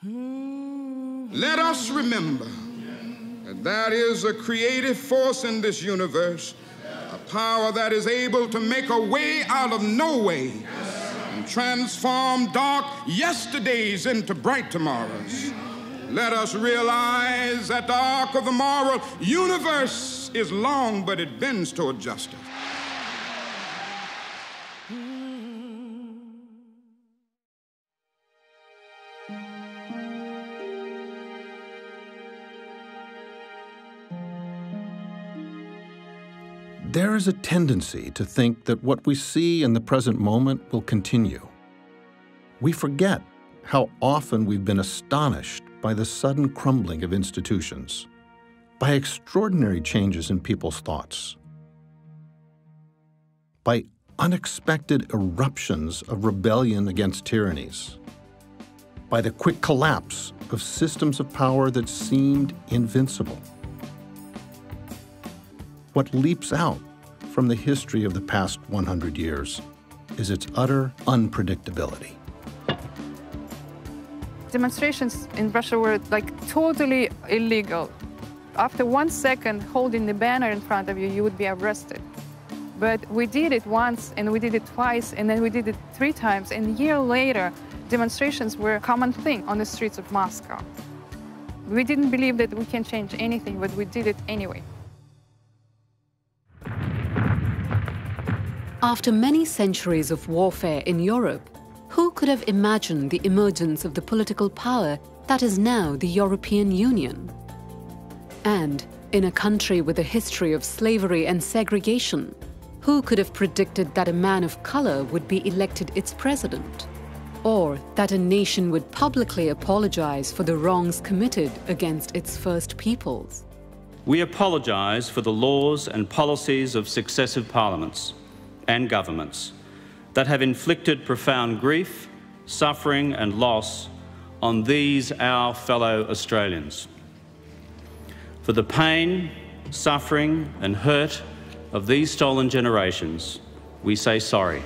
Let us remember that there is a creative force in this universe, a power that is able to make a way out of no way and transform dark yesterdays into bright tomorrows. Let us realize that the arc of the moral universe is long, but it bends toward justice. There is a tendency to think that what we see in the present moment will continue. We forget how often we've been astonished by the sudden crumbling of institutions, by extraordinary changes in people's thoughts, by unexpected eruptions of rebellion against tyrannies, by the quick collapse of systems of power that seemed invincible. What leaps out from the history of the past 100 years is its utter unpredictability. Demonstrations in Russia were totally illegal. After 1 second holding the banner in front of you, you would be arrested. But we did it once, and we did it twice, and then we did it 3 times, and a year later, demonstrations were a common thing on the streets of Moscow. We didn't believe that we can change anything, but we did it anyway. After many centuries of warfare in Europe, who could have imagined the emergence of the political power that is now the European Union? And in a country with a history of slavery and segregation, who could have predicted that a man of color would be elected its president? Or that a nation would publicly apologize for the wrongs committed against its first peoples? We apologize for the laws and policies of successive parliaments and governments that have inflicted profound grief, suffering and loss on these, our fellow Australians. For the pain, suffering and hurt of these stolen generations, we say sorry.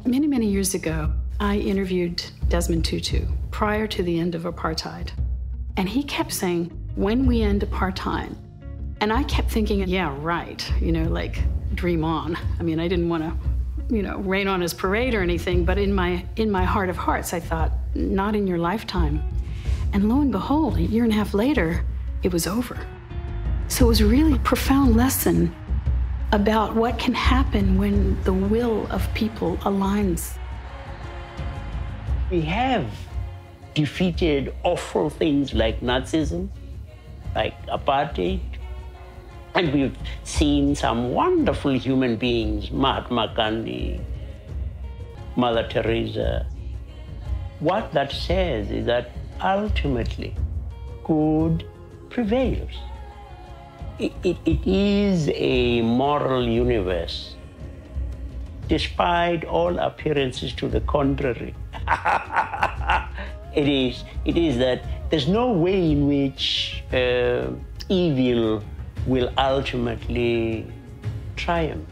Many, many years ago, I interviewed Desmond Tutu prior to the end of apartheid. And he kept saying, when we end apartheid, and I kept thinking, yeah, right, dream on. I mean, I didn't want to, rain on his parade or anything, but in my heart of hearts, I thought, not in your lifetime. And lo and behold, a year and a half later, it was over. So it was a really profound lesson about what can happen when the will of people aligns. We have defeated awful things like Nazism, like apartheid, and we've seen some wonderful human beings, Mahatma Gandhi, Mother Teresa. What that says is that ultimately good prevails. It is a moral universe, despite all appearances to the contrary. It is that there's no way in which evil will ultimately triumph.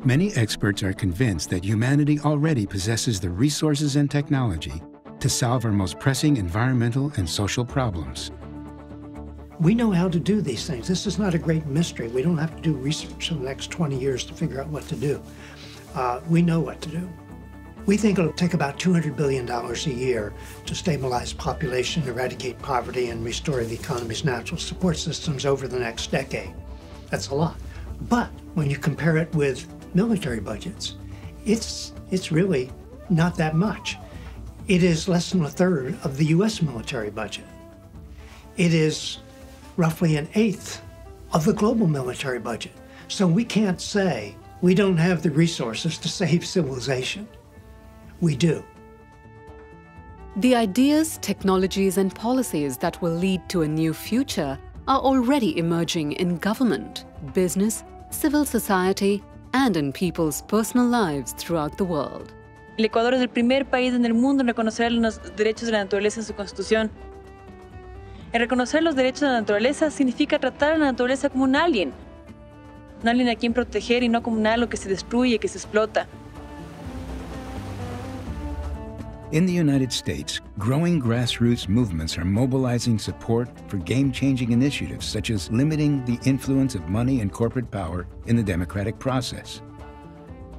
Many experts are convinced that humanity already possesses the resources and technology to solve our most pressing environmental and social problems. We know how to do these things. This is not a great mystery. We don't have to do research for the next 20 years to figure out what to do. We know what to do. We think it'll take about $200 billion a year to stabilize population, eradicate poverty, and restore the economy's natural support systems over the next decade. That's a lot. But when you compare it with military budgets, it's really not that much. It is less than 1/3 of the US military budget. It is roughly 1/8 of the global military budget. So we can't say we don't have the resources to save civilization. We do. The ideas, technologies, and policies that will lead to a new future are already emerging in government, business, civil society, and in people's personal lives throughout the world. El Ecuador es el primer país en el mundo en reconocer los derechos de la naturaleza en su constitución. El reconocer los derechos de la naturaleza significa tratar a la naturaleza como un alien. un alguien a quien proteger y no como un algo que se destruye, que se explota. In the United States, growing grassroots movements are mobilizing support for game-changing initiatives such as limiting the influence of money and corporate power in the democratic process,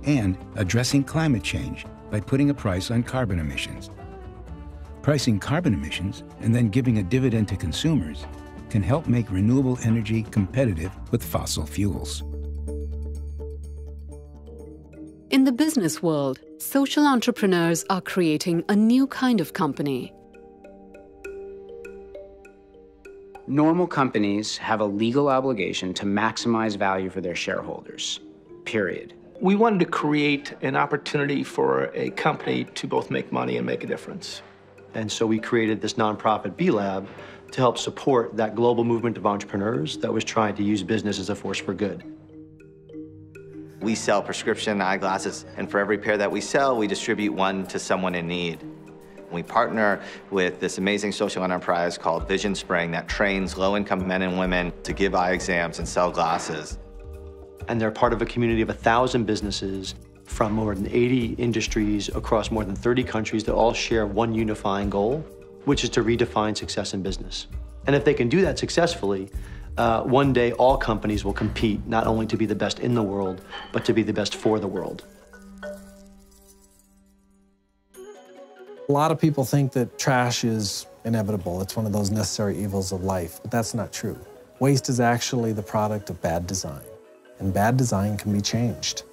and addressing climate change by putting a price on carbon emissions. Pricing carbon emissions and then giving a dividend to consumers can help make renewable energy competitive with fossil fuels. In the business world, social entrepreneurs are creating a new kind of company. Normal companies have a legal obligation to maximize value for their shareholders, period. We wanted to create an opportunity for a company to both make money and make a difference. And so we created this nonprofit B-Lab to help support that global movement of entrepreneurs that was trying to use business as a force for good. We sell prescription eyeglasses, and for every pair that we sell, we distribute one to someone in need. We partner with this amazing social enterprise called Vision Spring that trains low-income men and women to give eye exams and sell glasses. And they're part of a community of 1,000 businesses from more than 80 industries across more than 30 countries that all share one unifying goal, which is to redefine success in business. And if they can do that successfully, one day all companies will compete not only to be the best in the world, but to be the best for the world. A lot of people think that trash is inevitable. It's one of those necessary evils of life, but that's not true. Waste is actually the product of bad design, and bad design can be changed.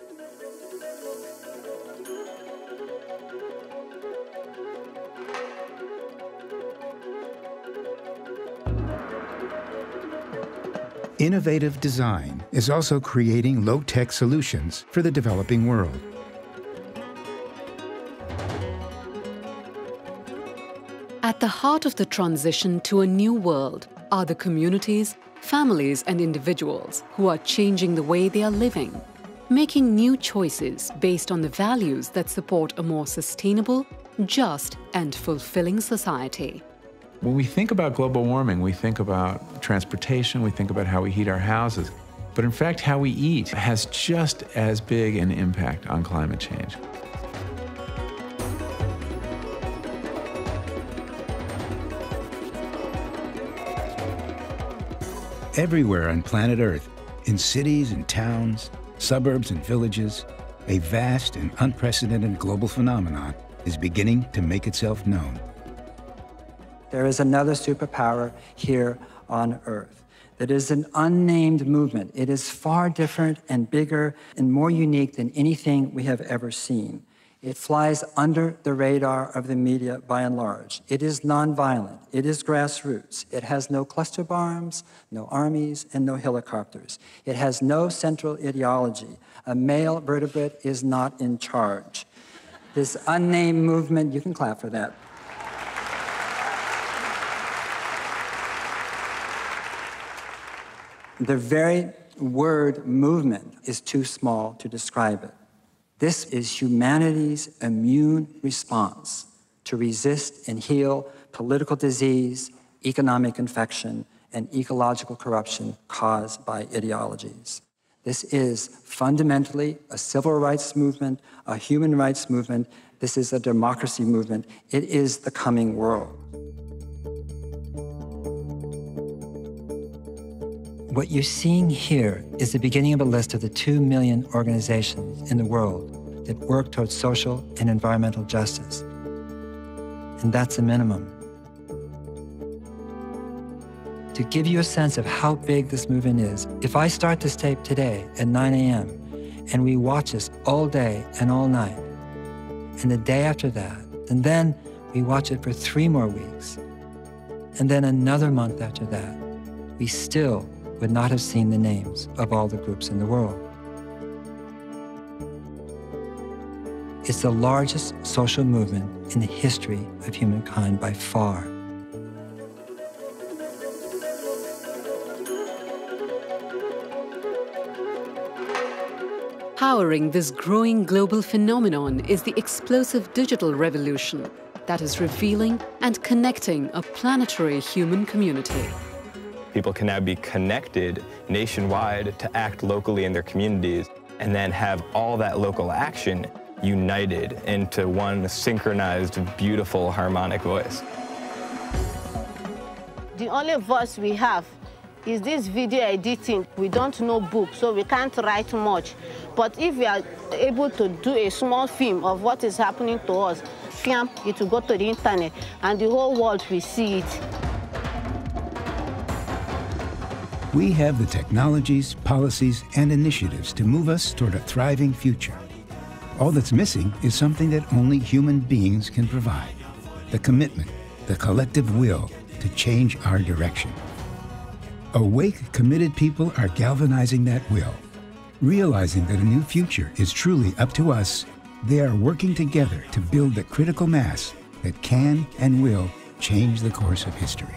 Innovative design is also creating low-tech solutions for the developing world. At the heart of the transition to a new world are the communities, families, and individuals who are changing the way they are living, making new choices based on the values that support a more sustainable, just, and fulfilling society. When we think about global warming, we think about transportation, we think about how we heat our houses. But in fact, how we eat has just as big an impact on climate change. Everywhere on planet Earth, in cities and towns, suburbs and villages, a vast and unprecedented global phenomenon is beginning to make itself known. There is another superpower here on Earth. That is an unnamed movement. It is far different and bigger and more unique than anything we have ever seen. It flies under the radar of the media by and large. It is nonviolent. It is grassroots. It has no cluster bombs, no armies, and no helicopters. It has no central ideology. A male vertebrate is not in charge. This unnamed movement, you can clap for that. The very word movement is too small to describe it. This is humanity's immune response to resist and heal political disease, economic infection, and ecological corruption caused by ideologies. This is fundamentally a civil rights movement, a human rights movement. This is a democracy movement. It is the coming world. What you're seeing here is the beginning of a list of the 2 million organizations in the world that work towards social and environmental justice. And that's a minimum. To give you a sense of how big this movement is, if I start this tape today at 9 a.m. and we watch this all day and all night, and the day after that, and then we watch it for 3 more weeks, and then another month after that, we still would not have seen the names of all the groups in the world. It's the largest social movement in the history of humankind by far. Powering this growing global phenomenon is the explosive digital revolution that is revealing and connecting a planetary human community. People can now be connected nationwide to act locally in their communities and then have all that local action united into one synchronized, beautiful, harmonic voice. The only voice we have is this video editing. We don't know books, so we can't write much. But if we are able to do a small film of what is happening to us, it will go to the internet, and the whole world will see it. We have the technologies, policies, and initiatives to move us toward a thriving future. All that's missing is something that only human beings can provide: the commitment, the collective will to change our direction. Awake, committed people are galvanizing that will. Realizing that a new future is truly up to us, they are working together to build the critical mass that can and will change the course of history.